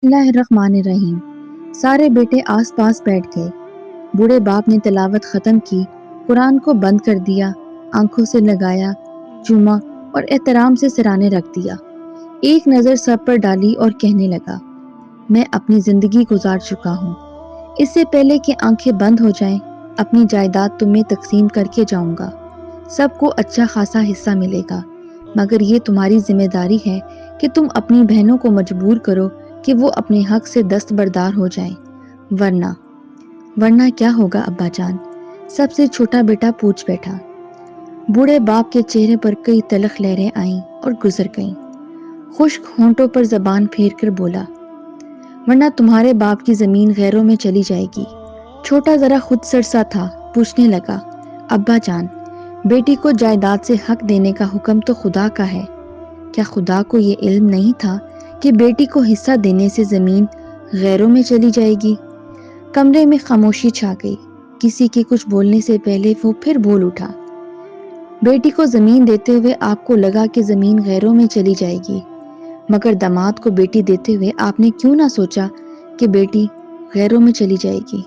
اللہ الرحمن الرحیم۔ سارے بیٹے آس پاس بیٹھ گئے۔ بوڑھے باپ نے تلاوت ختم کی، قرآن کو بند کر دیا، آنکھوں سے لگایا، چوما اور احترام سے سرانے رکھ دیا۔ ایک نظر سب پر ڈالی اور کہنے لگا، میں اپنی زندگی گزار چکا ہوں۔ اس سے پہلے کہ آنکھیں بند ہو جائیں، اپنی جائیداد تمہیں تقسیم کر کے جاؤں گا۔ سب کو اچھا خاصا حصہ ملے گا، مگر یہ تمہاری ذمہ داری ہے کہ تم اپنی بہنوں کو مجبور کرو کہ وہ اپنے حق سے دستبردار ہو جائیں، ورنہ کیا ہوگا ابا جان؟ سب سے چھوٹا بیٹا پوچھ بیٹھا۔ بوڑھے باپ کے چہرے پر کئی تلخ لہریں آئیں اور گزر گئیں۔ خشک ہونٹوں پر زبان پھیر کر بولا، ورنہ تمہارے باپ کی زمین غیروں میں چلی جائے گی۔ چھوٹا ذرا خود سرسا تھا، پوچھنے لگا، ابا جان، بیٹی کو جائیداد سے حق دینے کا حکم تو خدا کا ہے، کیا خدا کو یہ علم نہیں تھا کہ بیٹی کو حصہ دینے سے زمین غیروں میں چلی جائے گی؟ کمرے میں خاموشی چھا گئی۔ کسی کے کچھ بولنے سے پہلے وہ پھر بول اٹھا، بیٹی کو زمین دیتے ہوئے آپ کو لگا کہ زمین غیروں میں چلی جائے گی، مگر داماد کو بیٹی دیتے ہوئے آپ نے کیوں نہ سوچا کہ بیٹی غیروں میں چلی جائے گی؟